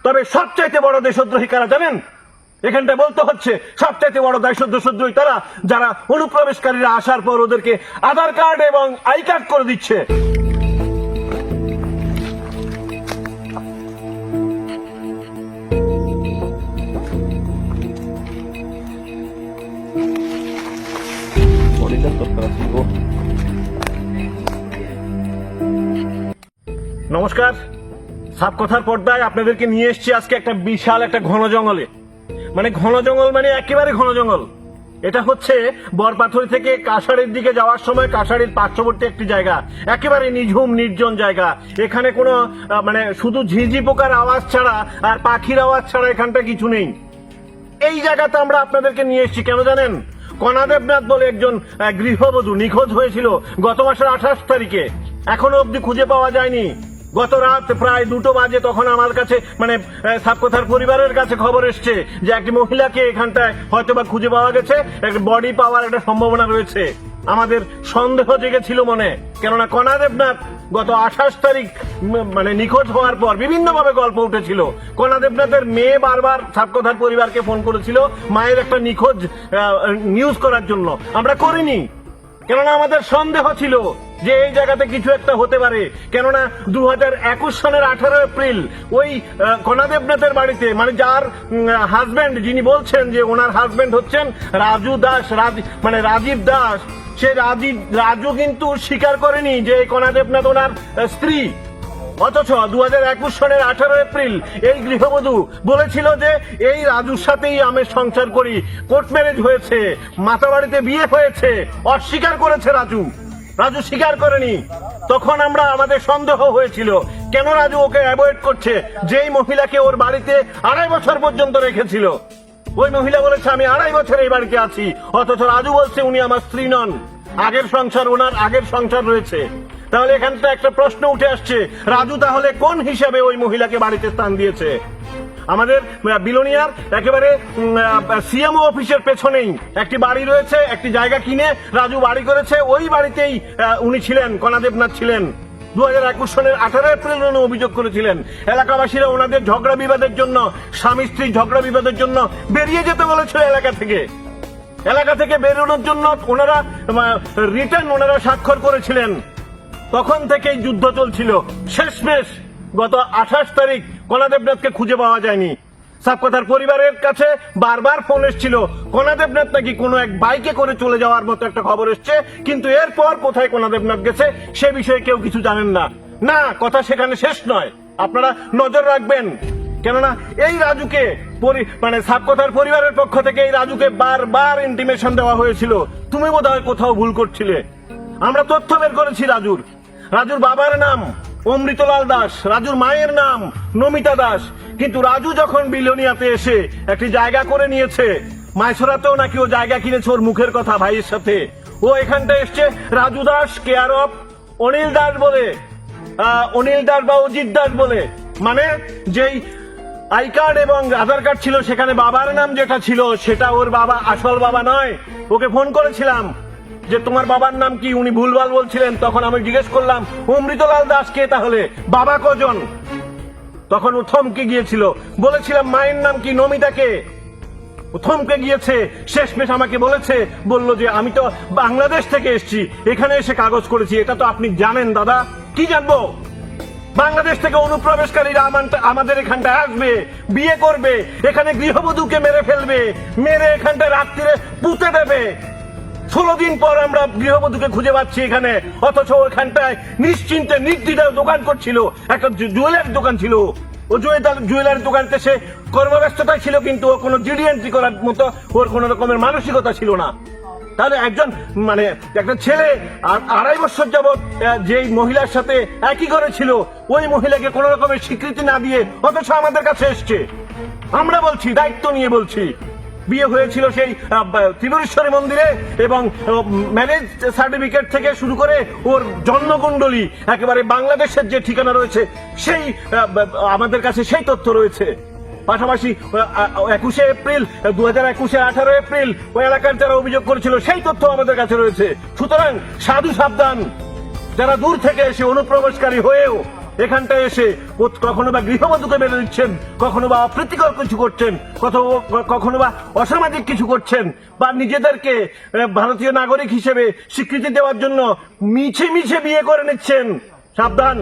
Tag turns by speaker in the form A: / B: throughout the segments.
A: তবে সবচাইতে বড় দেশদ্রোহী কারা জানেন? এখানটা বলতে হচ্ছে সবচাইতে বড় দেশদ্রোহী তারা যারা অনুপ্রবেশকারীরা আসার পর ওদেরকে আধার কার্ড এবং আই কার্ড করে দিচ্ছে। নমস্কার, সাপ কথার পর্দায় আপনাদেরকে নিয়ে এসেছি আজকে একটা বিশাল একটা ঘন জঙ্গলে। ঘন জঙ্গল মানে একেবারে ঘন জঙ্গল। এটা হচ্ছে বরপাথরি থেকে কাছাড়ের দিকে যাওয়ার সময় কাছাড়ের পার্শ্ববর্তী একটি জায়গা, একেবারে নিঝুম নির্জন জায়গা। এখানে কোনো শুধু ঝিঝি পোকার আওয়াজ ছাড়া আর পাখির আওয়াজ ছাড়া এখানটা কিছু নেই। এই জায়গাতে আমরা আপনাদেরকে নিয়ে এসেছি কেন জানেন? কণা দেবনাথ বলে একজন গৃহবধূ নিখোঁজ হয়েছিল গত মাসের 28 তারিখে, এখনো অব্দি খুঁজে পাওয়া যায়নি। গত রাত প্রায় 2টো বাজে তখন আমার কাছে সাপকথার পরিবারের কাছে খবর এসছে যে একটি মহিলাকে এখানটায় হয়তোবা খুঁজে পাওয়া গেছে, একটা বডি পাওয়ার একটা সম্ভাবনা রয়েছে। আমাদের সন্দেহ জেগেছিল মনে, কেননা কণা দেবনাথ গত 28 তারিখ নিখোঁজ হওয়ার পর বিভিন্ন ভাবে গল্প উঠেছিল। কণা দেবনাথের মেয়ে বারবার সাপকথার পরিবারকে ফোন করেছিল মায়ের একটা নিখোঁজ নিউজ করার জন্য। আমরা করিনি, কেননা আমাদের সন্দেহ ছিল যে এই জায়গাতে কিছু একটা হতে পারে। কেননা 2021 সনের 18 এপ্রিল ওই কণা দেবনাথের বাড়িতে যার হাজবেন্ড, যিনি বলছেন যে ওনার হাজবেন্ড হচ্ছেন রাজু দাস, রাজীব দাস, সে রাজু কিন্তু স্বীকার করেনি যে কণা দেবনাথ ওনার স্ত্রী। অথচ 2021 সনের 18 এপ্রিল এই গৃহবধূ বলেছিল যে এই রাজুর সাথেই আমি সংসার করি, কোর্ট ম্যারেজ হয়েছে, মাতাবাড়িতে বিয়ে হয়েছে। অস্বীকার করেছে রাজু স্বীকার করেনি। তখন আমাদের সন্দেহ হয়েছিল কেন রাজু ওকে অ্যাভয়েড করছে, যেই মহিলাকে ওর বাড়িতে 2.5 বছর পর্যন্ত রেখেছিল। ওই মহিলা বলেছে আমি 2.5 বছর এই বাড়িতে আছি, অথচ রাজু বলছে উনি আমার স্ত্রী নন, ওনার আগের সংসার রয়েছে। তাহলে এখানটা একটা প্রশ্ন উঠে আসছে, রাজু তাহলে কোন হিসাবে ওই মহিলাকে বাড়িতে স্থান দিয়েছে? আমাদের বিলোনিয়ার একেবারে সিএমও অফিসের পেছনেই একটি বাড়ি রয়েছে, একটি জায়গা কিনে রাজু বাড়ি করেছে। ওই বাড়িতেই উনি ছিলেন, কণা দেবনাথ ছিলেন। 2021 সনের 18 এপ্রিল উনি অভিযোগ করেছিলেন এলাকাবাসীরা ওনাদের ঝগড়া বিবাদের জন্য, স্বামী স্ত্রীর ঝগড়া বিবাদের জন্য বেরিয়ে যেতে বলেছিল এলাকা থেকে বেরোনোর জন্য ওনারা রিটার্ন স্বাক্ষর করেছিলেন। তখন থেকেই যুদ্ধ চলছিল। শেষমেশ গত 28 তারিখ কণা দেবনাথকে খুঁজে পাওয়া যায়নি। সাপকথার পরিবারের কাছে বারবার ফোন এসেছিল কণা দেবনাথ নাকি কোনো এক বাইকে করে চলে যাওয়ার মতো একটা খবর এসছে, কিন্তু এরপর কোথায় কণা দেবনাথ গেছে সে বিষয়ে কেউ কিছু জানেন না। কথা সেখানে শেষ নয়, আপনারা নজর রাখবেন। কেননা এই রাজুকে সাপকথার পরিবারের পক্ষ থেকে এই রাজুকে বারবার ইন্টিমেশন দেওয়া হয়েছিল, তুমি বোধহয় কোথাও ভুল করছিলে। আমরা তথ্য বের করেছি রাজুর বাবার নাম অমৃতলাল দাস, রাজুর মায়ের নাম নমিতা দাস। কিন্তু রাজু যখন বিলোনিয়াতে এসে একটি জায়গা করে নিয়েছে, মাইসরাতেও নাকি ও জায়গা কিনেছে ওর মুখের কথা ভাইয়ের সাথে, ও এখানটা এসছে রাজু দাস কেয়ার অফ অনিল দাস বলে, অনিল দাস বা অজিত দাস বলে। যেই আই কার্ড এবং আধার কার্ড ছিল সেখানে বাবার নাম যেটা ছিল সেটা ওর বাবা, আসল বাবা নয়। ওকে ফোন করেছিলাম যে তোমার বাবার নাম কি, উনি ভুলভাল বলছিলেন। তখন আমি জিজ্ঞেস করলাম অমৃতলাল দাস কে, তাহলে বাবা কজন? তখন ও থমকে গিয়েছিল। বলেছিলাম মায়ের নাম কি, নমিতাকে, ও থমকে গিয়েছে। শেষমেশ আমাকে বলল যে আমি তো বাংলাদেশ থেকে এসেছি, এখানে এসে কাগজ করেছি। এটা তো আপনি জানেন দাদা। কি জানবো? বাংলাদেশ থেকে অনুপ্রবেশকারীরা আমাদের এখানটায় আসবে, বিয়ে করবে, এখানে গৃহবধূকে মেরে ফেলবে, মেরে এখানটায় রাত্রিরে পুঁতে দেবে। 16 দিন পর আমরা গৃহবধূকে খুঁজে পাচ্ছি এখানে, অথচ ওখানটায় নিশ্চিন্তে নির্দ্বিধায় দোকান করছিল, একটা জুয়েলারি দোকান ছিল। ও জুয়েলারি দোকানতে সে কর্মব্যস্ততায় ছিল, কিন্তু ও কোনো জিডি এন্ট্রি করার মতো ওর কোন রকমের মানসিকতা ছিল না। তাহলে একজন একটা ছেলে 2.5 বছর যাবৎ যেই মহিলার সাথে একই ঘরে ছিল, ওই মহিলাকে কোন রকমের স্বীকৃতি না দিয়ে অথচ আমাদের কাছে এসছে। আমরা বলছি, দায়িত্ব নিয়ে বলছি, বিয়ে হয়েছিল সেই ত্রিপুরেশ্বরী মন্দিরে, এবং ম্যারেজ সার্টিফিকেট থেকে শুরু করে ওর জন্মকুণ্ডলী একেবারে বাংলাদেশের যে ঠিকানা রয়েছে সেই আমাদের কাছে সেই তথ্য রয়েছে। পাশাপাশি 21 এপ্রিল 2021 18 এপ্রিল ওই এলাকার যারা অভিযোগ করেছিল সেই তথ্য আমাদের কাছে রয়েছে। সুতরাং সাধু সাবধান, যারা দূর থেকে এসে অনুপ্রবেশকারী হয়েও এখানটায় এসে কখনো বা গৃহবধূকে মেরে দিচ্ছেন, কখনো বা অপ্রীতিকর কিছু করছেন, কখনো বা অসামাজিক কিছু করছেন, বা নিজেদেরকে ভারতীয় নাগরিক হিসেবে স্বীকৃতি দেওয়ার জন্য মিছে মিছে বিয়ে করে নিচ্ছেন, সাবধান,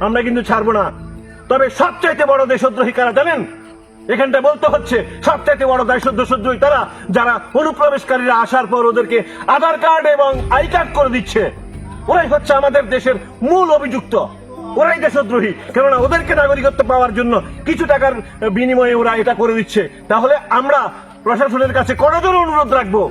A: আমরা কিন্তু ছাড়বো না। তবে সবচাইতে বড় দেশদ্রোহী কারা জানেন? এখানটা বলতে হচ্ছে সবচাইতে বড় দেশদ্রোহী তারা যারা অনুপ্রবেশকারীরা আসার পর ওদেরকে আধার কার্ড এবং আই কার্ড করে দিচ্ছে। ওরাই হচ্ছে আমাদের দেশের মূল অভিযুক্ত, ওরাই দেশদ্রোহী। কেননা ওদেরকে নাগরিকত্ব পাওয়ার জন্য কিছু টাকার বিনিময়ে ওরা এটা করে দিচ্ছে। তাহলে আমরা প্রশাসনের কাছে করজোড়ে অনুরোধ রাখবো,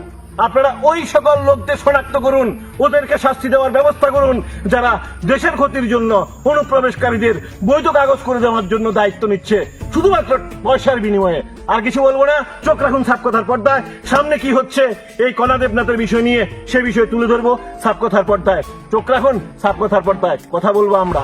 A: আপনারা ওই সকল লোকদের শনাক্ত করুন, ওদেরকে শাস্তি দেওয়ার ব্যবস্থা করুন যারা দেশের ক্ষতির জন্য অনুপ্রবেশকারীদের বৈধ কাগজ করে দেওয়ার জন্য দায়িত্ব নিচ্ছে শুধুমাত্র পয়সার বিনিময়ে। আর কিছু বলবো না, চোখ রাখুন সাপকথার পর্দায়। সামনে কি হচ্ছে এই কণা দেবনাথের বিষয় নিয়ে সে বিষয় তুলে ধরবো সাপকথার পর্দায়। চোখ রাখুন সাপকথার পর্দায়, কথা বলবো আমরা।